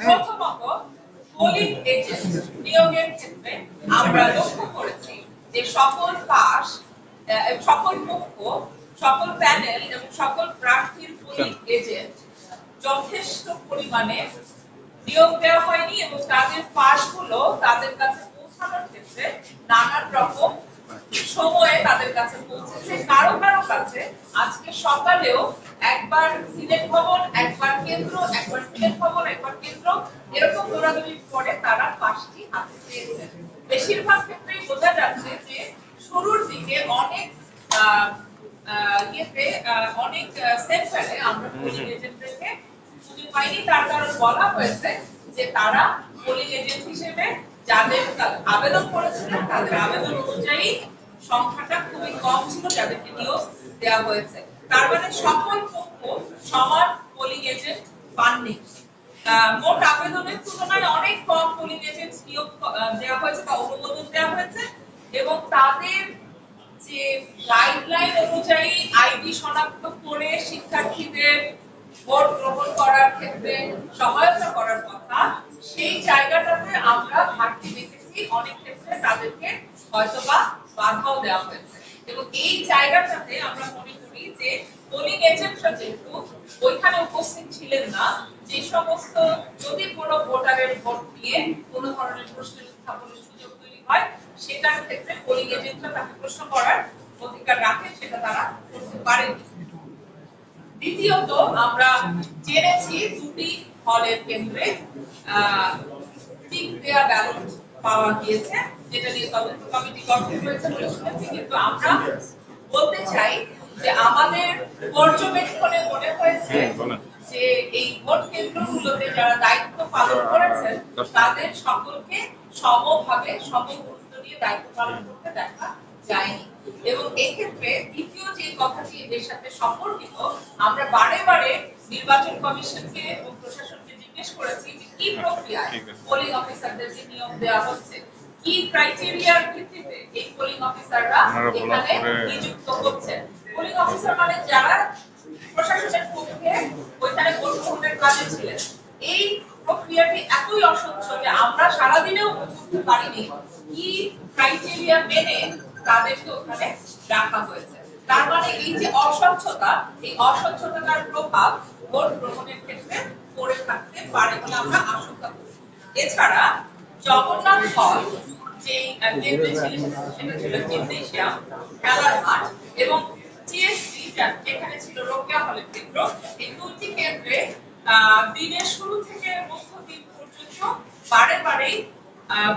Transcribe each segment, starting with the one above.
প্রথমত polling agent নিয়োগের ক্ষেত্রে আমরা লক্ষ্য করেছি যে সকল পক্ষ, সকল প্যানেল এবং সকল প্রার্থীর পোলিং এজেন্ট যথেষ্ট পরিমাণে নিয়োগ দেওয়া হয়নি এবং তাদের পাসগুলো তাদের কাছে পৌঁছানোর ক্ষেত্রে নানান রকম সময়ে তাদের কাছে পৌঁছেছে। কারো কাছে আজকে সকালেও একবার সিলেট ভবন, একবার কেন্দ্র, একবার সিলেট ভবন, একবার কেন্দ্র, এরকম দৌড়াদৌড়ি করে তারা পাসটি হাতে পেয়েছে। বেশিরভাগ ক্ষেত্রেই বোঝা যাচ্ছে যে শুরুর দিকে অনেক অনেক সেন্টারে আমরা পোলিং এজেন্টদেরকে সুযোগ পাইনি। তার কারণ বলা হয়েছে যে তারা পোলিং এজেন্ট হিসেবে যাদের আবেদন করেছিলেন তাদের আবেদন অনুযায়ী সংখ্যাটা খুবই কম ছিল যাদেরকে নিয়োগ দেওয়া হয়েছে। তার মানে সকল পক্ষ সমান পোলিং এজেন্ট পাননি। মোট আবেদনের তুলনায় অনেক কম পোলিং এজেন্ট নিয়োগ দেওয়া হয়েছে বা অনুমোদন দেওয়া হয়েছে এবং তাদের যে গাইডলাইন অনুযায়ী আইডি শনাক্ত করে শিক্ষার্থীদের ভোট গ্রহণ করার ক্ষেত্রে সহায়তা করার কথা, সেই জায়গাটাতে আমরা ঘাটতি দেখেছি। অনেক ক্ষেত্রে তাদেরকে হয়তোবা বাধাও দেওয়া হয়েছে এবং এই জায়গাটাতে আমরা মনে করি যে পোলিং এজেন্টরা যেহেতু ওইখানে উপস্থিত ছিলেন না, যে সমস্ত যদি কোনো ভোটারের ভোট নিয়ে কোনো ধরনের প্রশ্ন উত্থাপনের সুযোগ তৈরি হয় সেটার ক্ষেত্রে পোলিং এজেন্টরা তাকে প্রশ্ন করার অধিকার রাখে, সেটা তারা করতে পারেনি। দ্বিতীয়ত আমরা জেনেছি দুটি হলের কেন্দ্রে টিক দেয়া ব্যালট পাওয়া গিয়েছে, যেটা নিয়ে তদন্ত কমিটি গঠন হয়েছে বলে শুনেছি। কিন্তু আমরা বলতে চাই যে আমাদের পর্যবেক্ষণে মনে হয়েছে যে এই ভোট কেন্দ্রগুলোতে যারা দায়িত্ব পালন করেছেন তাদের সকলকে সমভাবে সমগুরুত্ব দিয়ে দায়িত্ব পালন করতে দেখা যায়নি। এবং এক্ষেত্রে দ্বিতীয় যে কথাটি এর সাথে সম্পর্কিত, আমরা বারে বারে নির্বাচন কমিশনকে এবং প্রশাসনকে জিজ্ঞেস করেছি যে কি প্রক্রিয়ায় পোলিং অফিসারদেরকে নিয়োগ দেওয়া হচ্ছে, কি ক্রাইটেরিয়ার ভিত্তিতে এই পোলিং অফিসাররা এখানে নিযুক্ত হচ্ছেন। পোলিং অফিসার মানে যারা প্রশাসনের পক্ষে ওইখানে ভোট গ্রহণের কাজে ছিলেন। এই প্রক্রিয়াটি এতই অস্বচ্ছ যে আমরা সারাদিনেও বুঝতে পারিনি কি ক্রাইটেরিয়া মেনে তাদেরকে ওখানে রাখা হয়েছে। তার মানে এই যে অস্বচ্ছতা, এই অস্বচ্ছতার প্রভাব ভোট গ্রহণের ক্ষেত্রে পড়ে থাকতে পারে বলে আমরা আশঙ্কা করি। এছাড়া জগন্নাথ হল যে কেন্দ্রে ছিল সেটা ছিল জিমনেশিয়াম, খেলার মাঠ এবং টিএসসি যেখানে ছিল রোকেয়া হলের কেন্দ্র। এই দুটি কেন্দ্রে দিনের শুরু থেকে মধ্য দিন পর্যন্ত বারে বারেই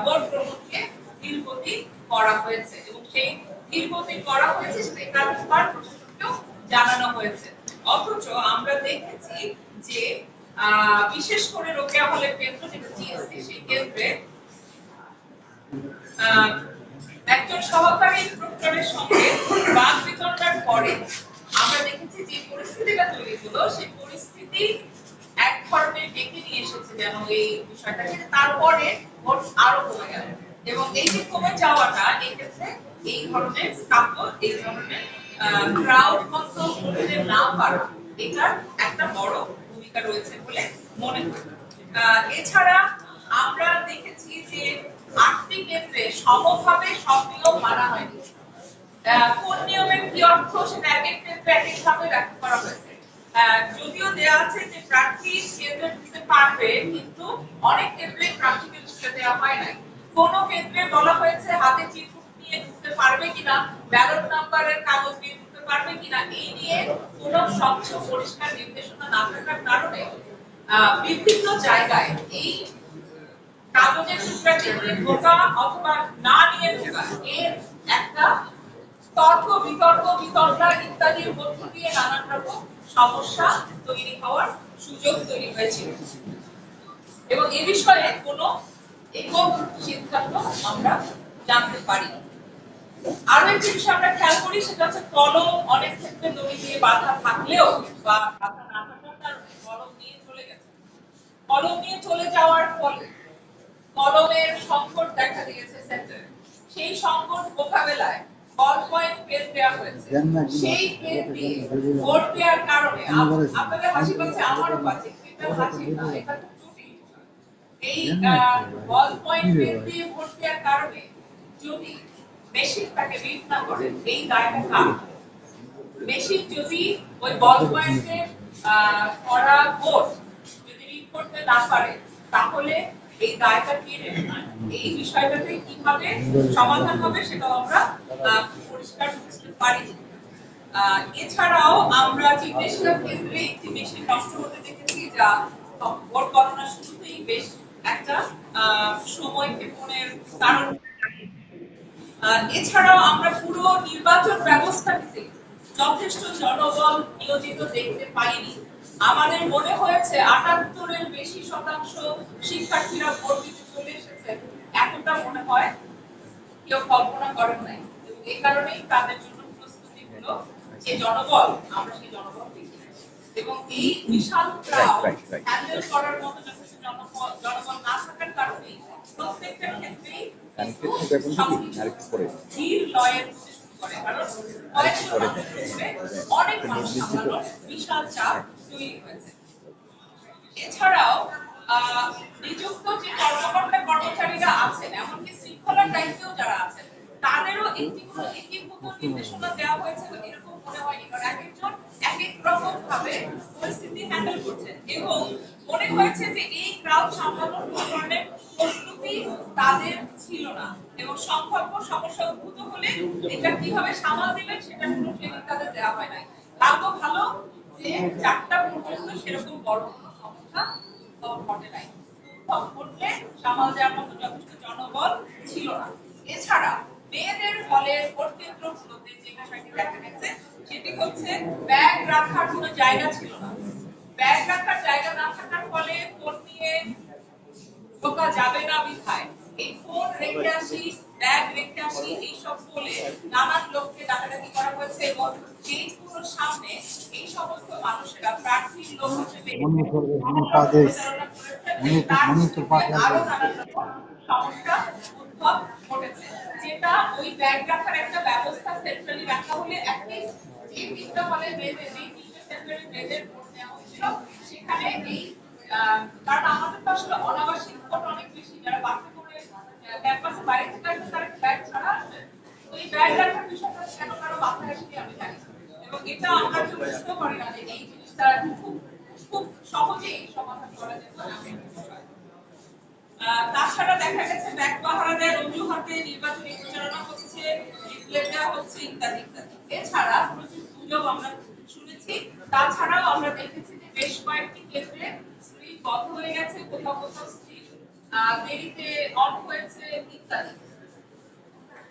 ভোট গ্রহণকে ধীরগতি করা হয়েছে এবং সেই ধীরগতি করা হয়েছে সেটা প্রশাসনকেও জানানো হয়েছে। অথচ আমরা দেখেছি যে বিশেষ করে রোকেয়া হলের কেন্দ্র যেটা টিএসসি, সেই কেন্দ্রে একজন সহকারী প্রক্টরের সঙ্গে বাদ বিতরণের পরে আমরা দেখেছি যে পরিস্থিতিটা তৈরি হলো, সেই পরিস্থিতি এক ধরনের ডেকে নিয়ে এসেছে যেন এই বিষয়টাকে, তারপরে ভোট আরো কমে গেল এবং এই যে কমে যাওয়াটা এক্ষেত্রে এই ধরনের স্থাপন, এই ধরনের ক্রাউড কন্ট্রোল করতে না পারা, এটার একটা বড় ভূমিকা রয়েছে বলে মনে হয়। এছাড়া আমরা দেখেছি যে 8টি কেন্দ্রে সমভাবে সব নিয়ম মানা হয়নি। কোন নিয়মের কি অর্থ সেটা এক এক ক্ষেত্রে এক একভাবে ব্যাখ্যা করা হয়েছে। যদিও দেয়া আছে যে প্রার্থী কেন্দ্রে ঢুকতে পারবে, কিন্তু অনেক ক্ষেত্রে প্রার্থীকে ঢুকতে দেওয়া হয় নাই। কোন ক্ষেত্রে বলা হয়েছে হাতে চিঠি নিয়ে ঢুকতে পারবে কিনা, ব্যালট নাম্বারের কাগজ নিয়ে ঢুকতে পারবে কিনা, এই নিয়ে কোন স্বচ্ছ পরিষ্কার নির্দেশনা না থাকার কারণে বিভিন্ন জায়গায় এই কাগজের টুকরাটি ঢোকা অথবা না নিয়ে ঢোকা এর একটা তর্ক বিতর্ক বিতর্কা ইত্যাদির মধ্য দিয়ে নানান রকম সমস্যা তৈরি হওয়ার সুযোগ তৈরি হয়েছিল এবং এ বিষয়ে কোনো একক সিদ্ধান্ত আমরা জানতে পারি। আরো একটি বিষয় আমরা খেয়াল করি, সেটা হচ্ছে কলম অনেক ক্ষেত্রে দড়ি দিয়ে বাঁধা থাকলেও বা বাঁধা না থাকার কারণে কলম নিয়ে চলে গেছে। কলম নিয়ে চলে যাওয়ার ফলে কলমের সংকট দেখা দিয়েছে সেন্টারে। সেই সংকট মোকাবেলায় বল পয়েন্ট পেন দেওয়া হয়েছে। সেই পেন দিয়ে ভোট দেওয়ার কারণে আপনাদের হাসি পাচ্ছে, আমারও পাচ্ছে, কিন্তু হাসি না, এটা ত্রুটি। এই বল পয়েন্ট দিয়ে ভোট দেওয়ার কারণে যদি মেশিন তাকে রিড না করে এই দায়টা কার? মেশিন যদি ওই বল পয়েন্টে করা ভোট যদি রিড করতে না পারে তাহলে এই দায়টা কে নেবে? এই বিষয়টাতে কিভাবে সমাধান হবে সেটাও আমরা পরিষ্কার বুঝতে পারি। এছাড়াও আমরা চিকিৎসা কেন্দ্রে একটি মেশিন নষ্ট হতে দেখেছি, যা ভোট গণনা শুরুতেই বেশ একটা সময় ক্ষেপণের কারণ। এছাড়াও আমরা পুরো নির্বাচন ব্যবস্থাটিতে যথেষ্ট জনবল নিয়োজিত দেখতে পাইনি। আমাদের মনে হয়েছে ৭৮-এর বেশি শতাংশ শিক্ষার্থীরা ভোট দিতে চলে এসেছে, এতটা মনে হয় কেউ কল্পনা করেন নাই। এবং এই কারণেই তাদের জন্য প্রস্তুতি হলো যে জনবল, আমরা সেই জনবল দেখি এবং এই বিশাল ক্রাউড হ্যান্ডেল করার মতো যথেষ্ট জনবল না থাকার কারণে প্রত্যেকটা ক্ষেত্রেই ধীর লয়ের করে, কারণ অনেক মানুষ সামলানোর বিশাল চাপ তৈরি হয়েছে। এছাড়াও নিযুক্ত যে কর্মকর্তা কর্মচারীরা আছেন, এমনকি শৃঙ্খলার দায়িত্বেও যারা আছেন, তাদেরও একীভূত নির্দেশনা দেওয়া হয়েছে এরকম মনে হয়নি, কারণ এক একজন এক এক রকম ভাবে পরিস্থিতি হ্যান্ডেল করছেন এবং মনে হয়েছে যে এই ক্রাউড সামলানোর কোনো ধরনের প্রস্তুতি তাদের ছিল না এবং সম্ভাব্য সমস্যা উদ্ভূত হলে এটা কিভাবে সামাল দিবেন সেটা কোনো ট্রেনিং তাদের দেওয়া হয় নাই। ভাগ্য ভালো যে ৪টা পর্যন্ত সেরকম বড় কোনো সমস্যা ঘটে নাই, ঘটলে সামাল দেওয়ার মতো যথেষ্ট জনবল ছিল না। এছাড়া মেয়েদের হলের ভোট কেন্দ্রগুলোতে যে বিষয়টি দেখা গেছে সেটি হচ্ছে ব্যাগ রাখার কোনো জায়গা ছিল না। ব্যাগ রাখার জায়গা না থাকার ফলে ভোট নিয়ে ঢোকা যাবে না বিধায় এই ফোন রেখে আসি, ব্যাগ রেখে আসি এইসব বলে নানান লোককে ডাকাডাকি করা হয়েছে এবং গেটগুলোর সামনে এই সমস্ত মানুষেরা প্রার্থীর লোক হিসেবে আরো নানান রকম সমস্যা উদ্ভব ঘটেছে, যেটা ওই ব্যাগ রাখার একটা ব্যবস্থা সেন্ট্রালি রাখা হলে অ্যাটলিস্ট যে তিনটা হলে সেন্ট্রালি মেয়েদের ভোট নেওয়া হচ্ছিল সেখানে এই কারণ আমাদের তো আসলে অনাবাসিক ভোট অনেক বেশি, যারা বাসে করে ক্যাম্পাসে বাইরে থেকে আসবে তারা ব্যাগ ছাড়া আসবে, তো এই ব্যাগ রাখার বিষয়টা কেন কারো মাথায় আসেনি আমি জানি এবং এটা আমরা বুঝতে পারি না যে এই জিনিসটা খুব খুব সহজেই সমাধান করা যেত না। তাছাড়া দেখা গেছে ব্যাগ পাহারা দেওয়ার অজুহাতে নির্বাচনী প্রচারণা হচ্ছে, লিফলেট দেওয়া হচ্ছে ইত্যাদি ইত্যাদি। এছাড়া প্রচুর গুজব আমরা শুনেছি। তাছাড়াও আমরা দেখেছি যে বেশ কয়েকটি ক্ষেত্রে স্ক্রিন বন্ধ হয়ে গেছে, কোথাও কোথাও স্ক্রিন দেরিতে অন হয়েছে ইত্যাদি।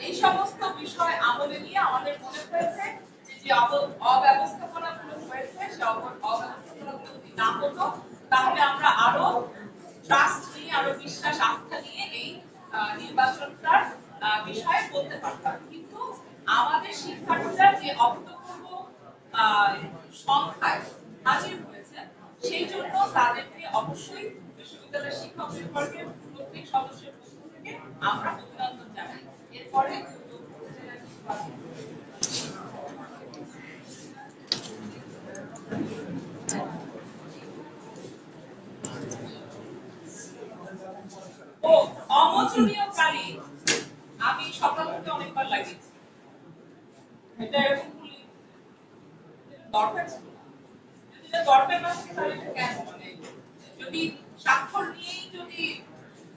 এই সমস্ত বিষয় আমলে নিয়ে আমাদের মনে হয়েছে যে অব্যবস্থাপনাগুলো হয়েছে সে অব্যবস্থাপনাগুলো যদি না হতো তাহলে আমরা আরো ট্রাস্ট নিয়ে, আরো বিশ্বাস আস্থা নিয়ে এই নির্বাচনটার বিষয়ে বলতে পারতাম। কিন্তু আমাদের শিক্ষার্থীরা যে অভূতপূর্ব সংখ্যায় হাজির হয়েছে সেই জন্য তাদেরকে অবশ্যই বিশ্ববিদ্যালয়ের শিক্ষক বিভাগের প্রত্যেক সদস্যের পক্ষ থেকে আমরা অভিনন্দন জানাই। এরপরে অমোচনীয় কালি আমি সকাল থেকে অনেকবার লাগিয়েছি, এটা এরকম দরকার ছিল না। যদি দরকার না থাকে তাহলে কেন, মানে যদি স্বাক্ষর নিয়েই যদি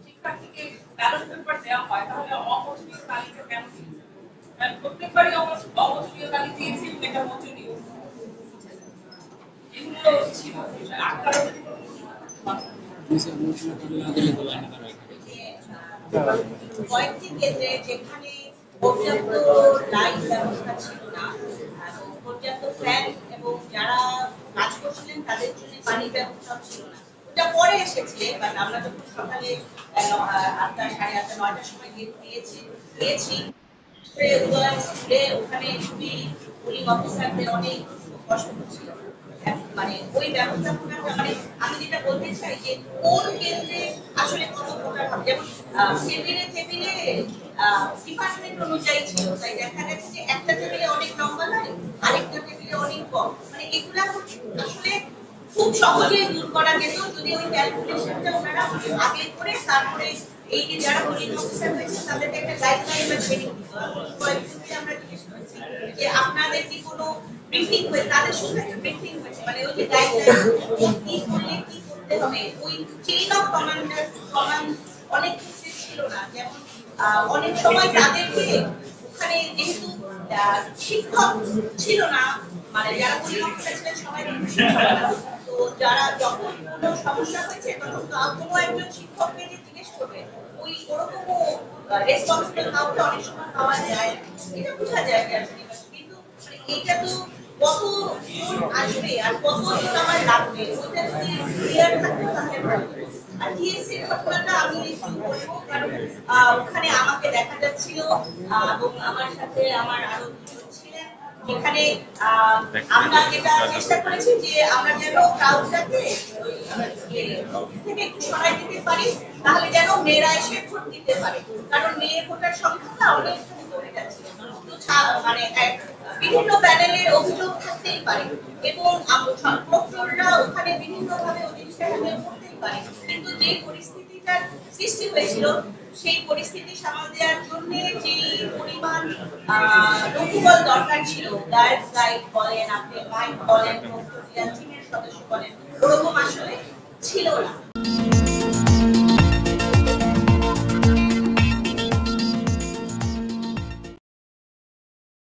শিক্ষার্থীকে ব্যালট পেপার দেওয়া হয় তাহলে অমোচনীয় কালিটা কেন দিয়েছে? কারণ প্রত্যেকবারই অমোচনীয় কালি দিয়েছি, এটা মোচনীয় এগুলো ছিল কয়েকটি কেন্দ্রে যেখানে পর্যাপ্ত লাইট ব্যবস্থা ছিল না এবং পর্যাপ্ত ফ্যান এবং যারা কাজ করছিলেন তাদের জন্য পানির ব্যবস্থা ছিল না, ওটা পরে এসেছে। বাট আমরা যখন সকালে ৮টা, ৮:৩০, ৯টার সময় গিয়েছি স্কুলে, ওখানে খুবই পুলিং অফিসারদের অনেক কষ্ট হচ্ছিল। মানে ওই ব্যবস্থাপনাটা, মানে আমি যেটা বলতে চাই যে কোন কেন্দ্রে আসলে কত ভোটার হবে, যেমন টেবিলে ডিপার্টমেন্ট অনুযায়ী ছিল, তাই দেখা গেছে যে একটা টেবিলে অনেক লম্বা লাইন, আরেকটা টেবিলে অনেক কম। মানে এগুলা আসলে খুব সহজেই দূর করা যেত যদি ওই ক্যালকুলেশনটা ওনারা আগে করে তারপরে এই যে যারা পুলিশ অফিসার হয়েছে তাদেরকে একটা গাইডলাইন বা ট্রেনিং দিত। কয়েকজনকে আমরা জিজ্ঞেস করেছি যে আপনাদের কি কোনো ব্রিফিং হয়েছে, তাদের শুধু একটা ব্রিফিং হয়েছে, মানে ওই যে গাইডলাইন কি করলে কি করতে হবে, ওই চেইন অফ কমান্ড অনেক কিছু ছিল না। যেমন অনেক সময় তাদেরকে ওখানে যেহেতু শিক্ষক ছিল না, মানে যারা পুলিশ অফিসার ছিলেন সবাই কিন্তু শিক্ষক না। তো যারা যখন কোনো সমস্যা হয়েছে তখন কোনো একজন শিক্ষককে যে জিজ্ঞেস করবে ওই ওরকমও রেসপন্সিবল কাউকে অনেক সময় পাওয়া যায় না। এটা বোঝা যায় যে আসলে কিন্তু মানে এটা তো কত জন আসবে আর কত জন আমার লাগবে ওইটা যদি ক্লিয়ার থাকতো তাহলে ভালো হতো। আর টিএসসি ঘটনাটা আমি একটু বলবো কারণ ওখানে আমাকে দেখা যাচ্ছিল এবং আমার সাথে আমার আরো দুজন ছিলেন, যেখানে আমরা যেটা চেষ্টা করেছি যে আমরা যেন ক্রাউডটাকে থেকে একটু সরাই দিতে পারি, তাহলে যেন মেয়েরা এসে ভোট দিতে পারে, কারণ মেয়ে ভোটার সংখ্যাটা অনেকখানি কমে যাচ্ছে। মানে বিভিন্ন প্যানেলের অভিযোগ থাকতেই পারে এবং প্রক্টররা ওখানে বিভিন্ন ভাবে ওই জিনিসটা হ্যান্ডেল করতেই পারে, কিন্তু যে পরিস্থিতিটার সৃষ্টি হয়েছিল সেই পরিস্থিতি সামাল দেওয়ার জন্য যে পরিমাণ লোকবল দরকার ছিল, গাইড বলেন, আপনি মাইক বলেন, প্রক্টরিয়াল টিমের সদস্য বলেন, ওরকম আসলে ছিল না।